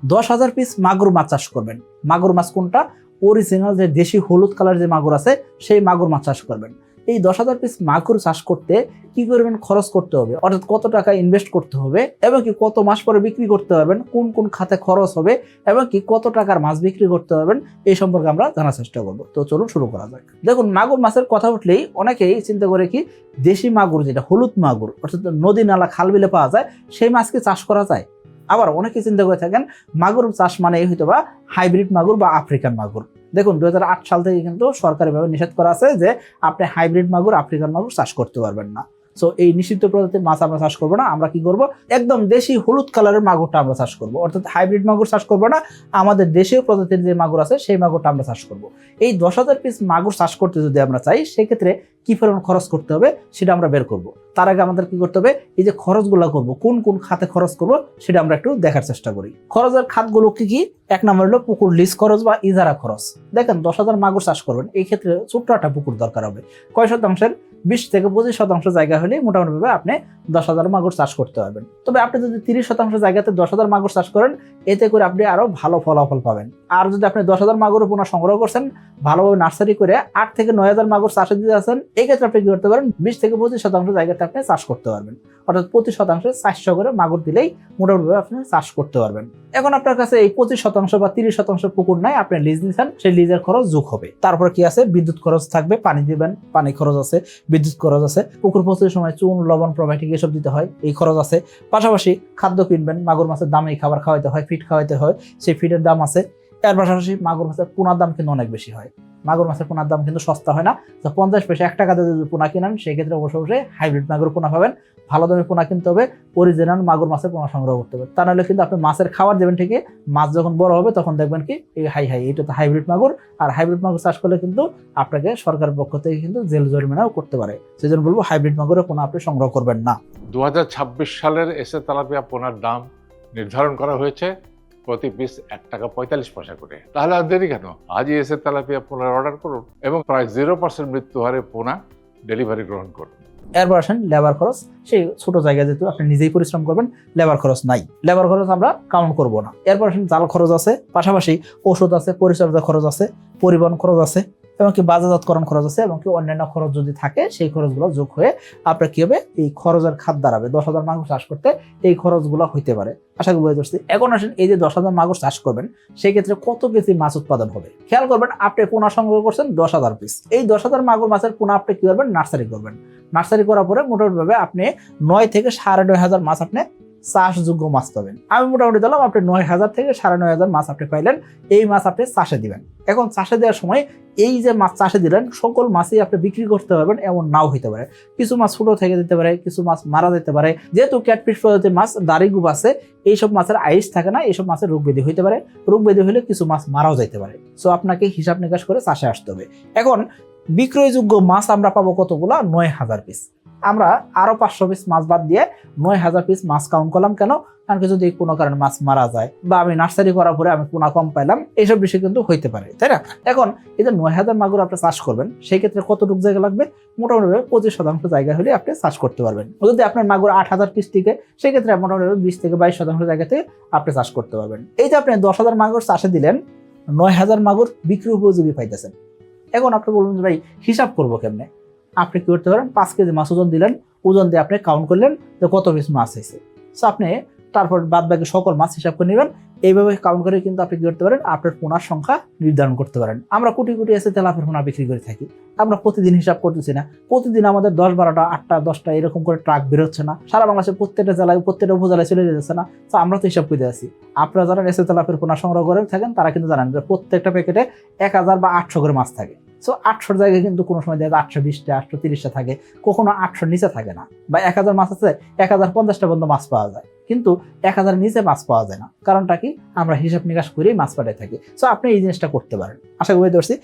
10,000 piece মাগুর মাছ চাষ করবেন। মাগুর মাছ কোনটা? অরিজিনাল যে দেশি হলুদ কালার যে মাগুর আছে সেই মাগুর মাছ চাষ করবেন। এই 10,000 পিস মাগুর চাষ করতে কি পরিমাণ খরচ করতে হবে, অর্থাৎ কত টাকা ইনভেস্ট করতে হবে এবং কি কত মাস পরে বিক্রি করতে পারবেন, কোন কোন খাতে খরচ হবে এবং কি কত টাকার মাছ বিক্রি করতে পারবেন, এই সম্পর্কে আমরা জানার চেষ্টা করব। তো চলুন শুরু করা যাক। দেখুন, মাগুর মাছের কথা উঠলেই অনেকেই চিন্তা করে কি দেশি মাগুর যেটা হলুদ মাগুর অর্থাৎ নদী নালা খাল বিলে পাওয়া যায় সেই মাছকে চাষ করা যায়। আবার অনেকে চিন্তা করে থাকেন মাগুর চাষ মানে হয়তো বা হাইব্রিড মাগুর বা আফ্রিকান মাগুর। দেখুন, 2008 সাল থেকে কিন্তু সরকারিভাবে নিষেধ করা আছে যে আপনি হাইব্রিড মাগুর আফ্রিকান মাগুর চাষ করতে পারবেন না। সো এই নিষিদ্ধ প্রজাতির মাছ আমরা চাষ করবো না। আমরা কি করব, একদম দেশি হলুদ কালারের মাগুরটা আমরা চাষ করব, অর্থাৎ হাইব্রিড মাগুর চাষ করবো না। আমাদের দেশীয় প্রজাতির যে মাগুর আছে সেই মাগুরটা আমরা চাষ করব। এই 10,000 পিস মাগুর চাষ করতে যদি আমরা চাই সেক্ষেত্রে কি পরিমাণ খরচ করতে হবে সেটা আমরা বের করব। তার আগে আমাদের কি করতে হবে, এই যে খরচগুলো করব, কোন কোন খাতে খরচ করব সেটা আমরা একটু দেখার চেষ্টা করি। খরচের খাতগুলো কি কি? এক নম্বর হলো পুকুর লিজ খরচ বা ইজারা খরচ। দেখেন, 10,000 মাগুর চাষ করবেন, এই ক্ষেত্রে ছোট্ট একটা পুকুর দরকার হবে। কয় শতাংশের? 20 থেকে 25% জায়গা হলে মোটামুটিভাবে আপনি 10,000 মাগুর চাষ করতে পারবেন। তবে আপনি যদি 30% জায়গাতে 10,000 মাগুর চাষ করেন, এতে করে আপনি আরো ভালো ফলাফল পাবেন। আর যদি আপনি 10,000 মাগুর পোনা সংগ্রহ করছেন, ভালোভাবে নার্সারি করে 8 থেকে 9,000 মাগুর চাষে দিতে আছেন, এই ক্ষেত্রে আপনি কি করতে পারেন, 20 থেকে 25% জায়গাতে আপনি চাষ করতে পারবেন। অর্থাৎ প্রতি শতাংশে 400 করে মাগুর দিলেই মোটামুটিভাবে আপনি চাষ করতে পারবেন। এখন আপনার কাছে এই 25% বা 30% পুকুর নাই, আপনি লিজ নিছেন, সেই লিজের খরচ যোগ হবে। তারপর কি আছে, বিদ্যুৎ খরচ থাকবে, পানি দিবেন, পানি খরচ আছে, বিদ্যুৎ খরচ আছে, পুকুর প্রস্তুতির সময় চুন লবণ প্রোবায়োটিক এসব দিতে হয়, এই খরচ আছে। পাশাপাশি খাদ্য কিনবেন, মাগুর মাছের দামে খাবার খাওয়াইতে হয়, ফিড খাওয়াইতে হয়, সেই ফিডের দাম আছে। এর পাশাপাশি মাগুর মাছের পোনার দাম কিন্তু অনেক বেশি হয়। মাগুর মাছের পোনার দাম কিন্তু সস্তা হয় না। তো 50 পয়সা 1 টাকাতে যদি পোনা কিনেন সেক্ষেত্রে অবশ্যই হাইব্রিড মাগুর পোনা পাবেন। ভালো দামে পোনা কিনতে হবে, অরিজিনাল মাগুর মাছের পোনা সংগ্রহ করতে হবে। তা নাহলে কিন্তু আপনি মাছের খাবার দেবেন ঠিকই, মাছ যখন বড় হবে তখন দেখবেন কি এই এটা তো হাইব্রিড মাগুর। আর হাইব্রিড মাগুর চাষ করলে কিন্তু আপনাকে সরকারের পক্ষ থেকে কিন্তু জেল জরিমানাও করতে পারে। সেজন্য বলবো হাইব্রিড মাগুরের পোনা আপনি সংগ্রহ করবেন না। 2026 সালের এসএ তেলাপিয়া পোনার দাম নির্ধারণ করা হয়েছে প্রতি পিস 1 টাকা 45 পয়সা করে। তাহলে আর দেরি কেন, আজই এসে তেলাপিয়া পোনার অর্ডার করুন এবং প্রায় 0% মৃত্যু হারে পোনা ডেলিভারি গ্রহণ করুন। এরপর আসেন লেবার খরচ। সেই ছোট জায়গায় যেহেতু আপনি নিজেই পরিশ্রম করবেন, লেবার খরচ নাই, লেবার খরচ আমরা কাউন্ট করব না। এরপর আসেন জাল খরচ আছে, পাশাপাশি ওষুধ আছে, পরিচর্যা খরচ আছে, পরিবহন খরচ আছে, এমনকি বাজারজাতকরণ খরচ আছে, এবং কি অন্যান্য খরচ যদি থাকে সেই খরচগুলো যোগ হয়ে আপনার কি হবে, এই খরচের খাত দাঁড়াবে। 10,000 মাগুর চাষ করতে এই খরচগুলো হইতে পারে। আশা করি বুঝতে পারছি। এখন আসেন, এই যে 10,000 মাগুর চাষ করবেন সেই ক্ষেত্রে কত কেজি মাছ উৎপাদন হবে খেয়াল করবেন। আপনি পোনা সংগ্রহ করছেন 10,000 পিস, এই 10,000 মাগুর মাছের পোনা আপনি কি করবেন, নার্সারি করবেন। নার্সারি করার পরে মোটামুটিভাবে আপনি 9 থেকে 9,500 মাছ আপনি চাষযোগ্য মাছ পাবেন। আমি মোটামুটি দিলাম আপনি 9,000 থেকে 9,500 মাছ আপনি পাইলেন। এই মাছ আপনি চাষে দিবেন। এখন চাষে দেওয়ার সময় এই যে মাছ চাষে দিলেন সকল মাছই আপনি বিক্রি করতে পারবেন এমন নাও হইতে পারে। কিছু মাছ ছোট থেকে যেতে পারে, কিছু মাছ মারা যেতে পারে। যেহেতু ক্যাটফিশ প্রজাতির মাছ দাড়িগুব আছে, এইসব মাছের আইস থাকে না, এইসব মাছের রোগ ব্যাধি হইতে পারে। রোগ ব্যাধি হলে কিছু মাছ মারাও যেতে পারে। সো আপনাকে হিসাব নিকাশ করে চাষে আসতে হবে। এখন বিক্রয়যোগ্য মাছ আমরা পাবো কতগুলা, 9,000 পিস। আমরা আরো 500 পিস মাছ বাদ দিয়ে 9,000 পিস মাছ কাউন্ট করলাম। কেন? কারণ যদি কোনো কারণে মাছ মারা যায় বা আমি নার্সারি করার পরে আমি পোনা কম পাইলাম, এইসব বিষয় কিন্তু হইতে পারে, তাই না? এখন এই যে 9,000 মাগুর আপনি চাষ করবেন সেই ক্ষেত্রে কতটুকু জায়গা লাগবে, মোটামুটি 25% জায়গা হলে আপনি চাষ করতে পারবেন। যদি আপনার মাগুর 8,000 পিস টিকে সেক্ষেত্রে মোটামুটি 20 থেকে 22% জায়গাতে আপনি চাষ করতে পারবেন। এই যে আপনি 10,000 মাগুর চাষে দিলেন, 9,000 মাগুর বিক্রি উপযোগী পাইতেছেন। এখন আপনি বলবেন যে ভাই হিসাব করবো কেমনে? আপনি কি করতে পারেন, 5 কেজি মাছ ওজন দিলেন, ওজন দিয়ে আপনি কাউন্ট করলেন যে কত পিস মাছ হয়েছে। সো আপনি তারপর বাদ বাকি সকল মাছ হিসাব করে নেবেন। এইভাবে কাউন্ট করে কিন্তু আপনি কি করতে পারেন, আপনার পোনার সংখ্যা নির্ধারণ করতে পারেন। আমরা কোটি কোটি এসে তেলাপিয়ার পোনা বিক্রি করে থাকি, আমরা প্রতিদিন হিসাব করতেছি না। প্রতিদিন আমাদের 10-12টা 8টা 10টা এরকম করে ট্রাক বেরোচ্ছে না, সারা বাংলাদেশে প্রত্যেকটা জেলায় প্রত্যেকটা উপজেলায় চলে যেতেছে না। তো আমরা তো হিসাব করে আছি। আপনারা যারা এসে তেলাপিয়ার পোনা সংগ্রহ করে থাকেন তারা কিন্তু জানেন যে প্রত্যেকটা প্যাকেটে 1,000 বা 800 করে মাছ থাকে। সো 800 জায়গায় কিন্তু কোনো সময় দেখা যায় 820টা 830টা থাকে, কখনো 800 নিচে থাকে না। বা 1,000 মাছ আছে 1,050টা পর্যন্ত মাছ পাওয়া যায়, কিন্তু 1,000 নিচে মাছ পাওয়া যায় না। কারণটা কি? আমরা হিসাব নিকাশ করেই মাছ পাঠাই থাকি। সো আপনি এই জিনিসটা করতে পারেন। আশা করি ধরছি।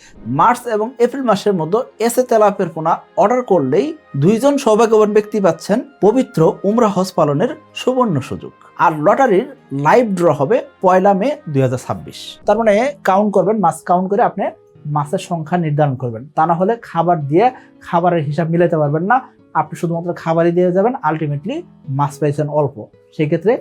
মার্চ এবং এপ্রিল মাসের মধ্যে এসে তেলাপিয়ার পোনা অর্ডার করলেই 2 জন সৌভাগ্যবান ব্যক্তি পাচ্ছেন পবিত্র উমরা হজ পালনের সুবর্ণ সুযোগ। আর লটারির লাইভ ড্র হবে 1 মে 2026। তার মানে কাউন্ট করবেন, মাছ কাউন্ট করে আপনি মাছের সংখ্যা নির্ধারণ করবেন। তা না হলে খাবার দিয়ে খাবারের হিসাব মিলাতে পারবেন না। আপনি শুধুমাত্র খাবারই দিয়ে যাবেন, আলটিমেটলি মাছ পাইছেন অল্প। সেই ক্ষেত্রে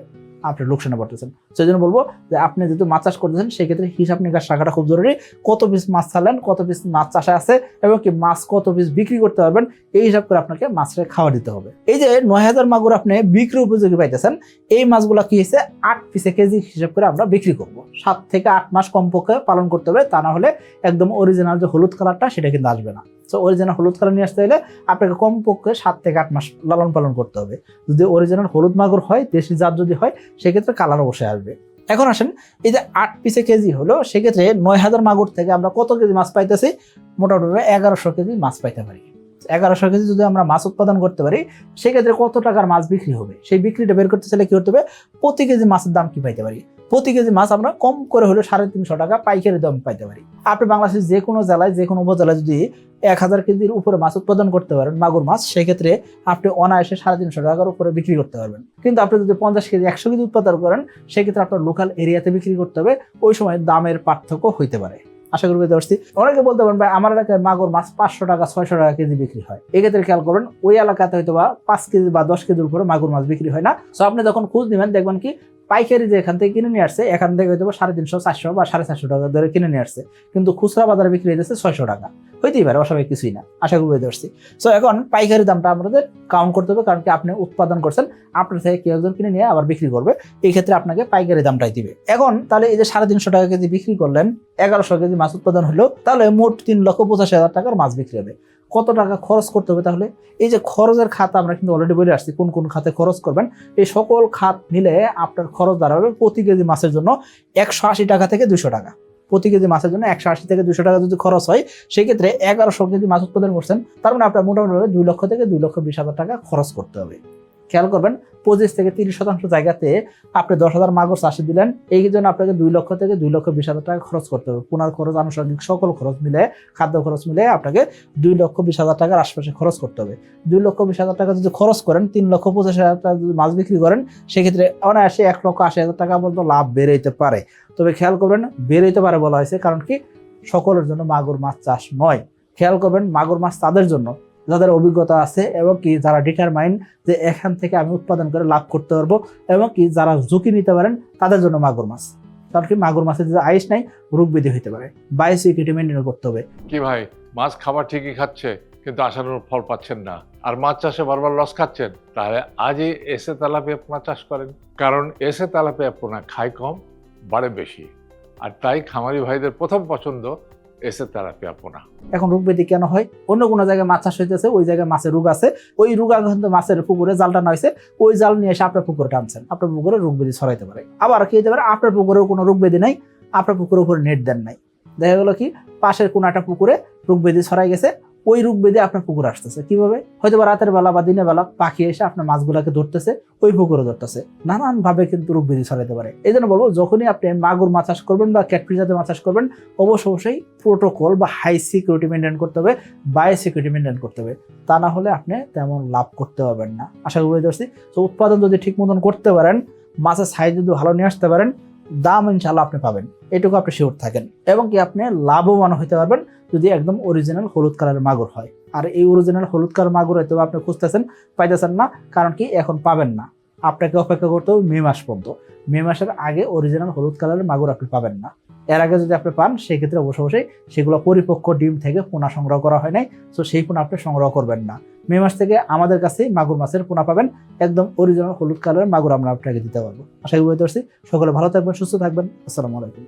আপনি লোকসানে পড়তেছেন। সেই জন্য বলবো যে আপনি যেহেতু মাছ চাষ করতেছেন সেই ক্ষেত্রে হিসাব নিকাশ রাখাটা খুব জরুরি। কত পিস মাছ ছাড়লেন, কত পিস মাছ চাষে আছে এবং কি মাছ কত পিস বিক্রি করতে পারবেন, এই হিসাব করে আপনাকে মাছের খাওয়া দিতে হবে। এই যে 9000 মাগুর আপনি বিক্রি উপযোগী পাইতেছেন, এই মাছগুলো কি হয়েছে 8 পিসে কেজি হিসাব করে আমরা বিক্রি করব। 7 থেকে 8 মাস কমপক্ষে পালন করতে হবে, তা না হলে একদম অরিজিনাল যে হলুদ কালারটা সেটা কিন্তু আসবে না। তো অরিজিনাল হলুদ কালার নিয়ে আসতে হলে আপনাকে কমপক্ষে 7 থেকে 8 মাস লালন পালন করতে হবে। যদি অরিজিনাল হলুদ মাগুর হয়, দেশি জাত যদি হয়, সেক্ষেত্রে কালার অবশ্যই আসবে। এখন আসেন, এই যে 8 পিসে কেজি হলো, সেক্ষেত্রে 9000 মাগুর থেকে আমরা কত কেজি মাছ পাইতেছি? মোটামুটি 1100 কেজি মাছ পাইতে পারি। 1100 কেজি যদি আমরা মাছ উৎপাদন করতে পারি, সেক্ষেত্রে কত টাকার মাছ বিক্রি হবে, সেই বিক্রিটা বের করতে চাইলে কি করতে হবে? প্রতি কেজি মাছের দাম কি পাইতে পারি? প্রতি কেজি মাছ আমরা কম করে হলে 350 টাকা পাইকারি দাম পাইতে পারি। আপনি বাংলাদেশের যে কোনো জেলায়, যে কোনো উপজেলায় যদি 1000 কেজির উপরে মাছ উৎপাদন করতে পারেন মাগুর মাছ, সেক্ষেত্রে আপনি অনায়াসে 350 টাকার উপরে বিক্রি করতে পারবেন। কিন্তু আপনি যদি 50 কেজি 100 কেজি উৎপাদন করেন, সেক্ষেত্রে আপনার লোকাল এরিয়াতে বিক্রি করতে হবে, ওই সময় দামের পার্থক্য হইতে পারে। আশা করি বুঝতে পারছি। অনেকে বলতে পারেন ভাই আমার এলাকায় মাগুর মাছ 500 টাকা 600 টাকা কেজি বিক্রি হয়। এক্ষেত্রে খেয়াল করবেন ওই এলাকাতে হয়তো বা 5 কেজি বা 10 কেজির উপরে মাগুর মাছ বিক্রি হয় না। সো আপনি যখন খোঁজ নেবেন দেখবেন কি পাইকারি যে এখান থেকে কিনে নিয়ে আসছে, এখান থেকে হয়তো 350 400 বা 450 টাকা ধরে কিনে নিয়ে আসছে, কিন্তু খুচরা বাজারে বিক্রি হয়ে যাচ্ছে 600 টাকা। হইতেই পারে, অস্বাভাবিক কিছুই না। আশা করি বুঝতে পারছি। সো এখন পাইকারি দামটা আমাদের কাউন্ট করতে হবে, কারণ কি আপনি উৎপাদন করছেন, আপনার থেকে কেউ একজন কিনে নিয়ে আবার বিক্রি করবে, এই ক্ষেত্রে আপনাকে পাইকারি দামটাই দিবে। এখন তাহলে এই যে 350 টাকা কেজি বিক্রি করলেন, 1100 কেজি মাছ উৎপাদন হলো, তাহলে মোট 3,85,000 টাকার মাছ বিক্রি হবে। কত টাকা খরচ করতে হবে তাহলে? এই যে খরচের খাত আমরা কিন্তু অলরেডি বলে আসছি কোন কোন খাতে খরচ করবেন। এই সকল খাত মিলে আপনার খরচ দাঁড়াবে প্রতি কেজি মাছের জন্য 180 টাকা থেকে 200 টাকা। প্রতি কেজি মাছের জন্য 180 থেকে 200 টাকা যদি খরচ হয়, সেই ক্ষেত্রে 1100 কেজি মাছ উৎপাদন করছেন, তার মানে আপনার মোটামুটি 2 লক্ষ থেকে 2,20,000 টাকা খরচ করতে হবে। খেয়াল করবেন 25 থেকে 30% জায়গাতে আপনি 10,000 মাগুর চাষে দিলেন, এই জন্য আপনাকে 2 লক্ষ থেকে 2,20,000 টাকা খরচ করতে হবে। পুনার খরচ, আনুষঙ্গিক সকল খরচ মিলে, খাদ্য খরচ মিলে আপনাকে 2,20,000 টাকার আশপাশে খরচ করতে হবে। 2,20,000 টাকা যদি খরচ করেন, 3,85,000 টাকা যদি মাছ বিক্রি করেন, সেক্ষেত্রে অনায়াসে 1,80,000 টাকা পর্যন্ত লাভ বেরোতে পারে। তবে খেয়াল করবেন বেরোতে পারে বলা হয়েছে, কারণ কি সকলের জন্য মাগুর মাছ চাষ নয়। খেয়াল করবেন মাগুর মাছ তাদের জন্য যাদের অভিজ্ঞতা আছে এবং কি যারা ডিটারমাইন্ড যে এখান থেকে আমি উৎপাদন করে লাভ করতে পারবো, এবং কি যারা ঝুঁকি নিতে পারেন, তাদের জন্য মাগুর মাছ। কারণ কি মাগুর মাছের যে আইস নাই, রোগ ব্যাধি হইতে পারে, বায়োসিকিউরিটি মেনটেন করতে হবে। কি ভাই, মাছ খাবার ঠিকই খাচ্ছে কিন্তু আশানুরূপ ফল পাচ্ছেন না, আর মাছ চাষে বারবার লস খাচ্ছেন, তাহলে আজই এসে তেলাপিয়া পোনা চাষ করেন। কারণ এসে তেলাপিয়া পোনা খায় কম, বাড়ে বেশি, আর তাই খামারি ভাইদের প্রথম পছন্দ এসে তেলাপিয়া পোনা। এখন রোগ ব্যাধি কেন হয়? অন্য কোনো জায়গায় মাছ চাষ হইতেছে, ওই জায়গায় মাছের রোগ আছে, ওই রোগ কিন্তু মাছের পুকুরে জাল টানা হয়েছে, ওই জাল নিয়ে এসে আপনার পুকুরে টানছেন, আপনার পুকুরে রোগ ব্যাধি ছড়াইতে পারে। আবার কি হতে পারে, আপনার পুকুরেও কোনো রোগ ব্যাধি নাই, আপনার পুকুরের উপরে নেট দেন নাই, দেখা গেল কি পাশের কোনো একটা পুকুরে রোগ ব্যাধি ছড়াই গেছে, ওই রোগ ব্যাধি আপনার পুকুরে আসতেছে। কিভাবে? হয়তো বা রাতের বেলা বা দিনের বেলা পাখি এসে আপনার মাছগুলাকে ধরতেছে, ওই পুকুরে ধরতেছে, নানান ভাবে কিন্তু রোগ ব্যাধি ছড়াইতে পারে। এই জন্য বলবো যখনই আপনি মাগুর মাছ চাষ করবেন বা ক্যাটফিশ জাতীয় মাছ চাষ করবেন, অবশ্যই প্রোটোকল বা হাই সিকিউরিটি মেনটেন করতে হবে, বায়োসিকিউরিটি মেনটেন করতে হবে, তা না হলে আপনি তেমন লাভ করতে পারবেন না। আশা করি বুঝতে পারছি। তো উৎপাদন যদি ঠিক মতন করতে পারেন, মাছের সাইজ যদি ভালো নিয়ে আসতে পারেন, দাম ইনশাল্লাহ আপনি পাবেন, এটুকু আপনি শিওর থাকেন। এবং কি আপনি লাভবান হতে পারবেন যদি একদম অরিজিনাল হলুদ কালারের মাগুর হয়। আর এই অরিজিনাল হলুদ কালার মাগুর হয়তো আপনি খুঁজতেছেন, পাইতেছেন না, কারণ কি এখন পাবেন না, আপনাকে অপেক্ষা করতে হবে মে মাস পর্যন্ত। মে মাসের আগে অরিজিনাল হলুদ কালারের মাগুর আপনি পাবেন না। এর আগে যদি আপনি পান, সেক্ষেত্রে অবশ্যই সেগুলো পরিপক্ক ডিম থেকে পোনা সংগ্রহ করা হয় নাই, তো সেই পোনা আপনি সংগ্রহ করবেন না। মে মাস থেকে আমাদের কাছে মাগুর মাছের পোনা পাবেন, একদম অরিজিনাল হলুদ কালারের মাগুর আমরা আপনাকে দিতে পারবো। আশা করি বুঝতে পারছি। সকলে ভালো থাকবেন, সুস্থ থাকবেন। আসসালামু আলাইকুম।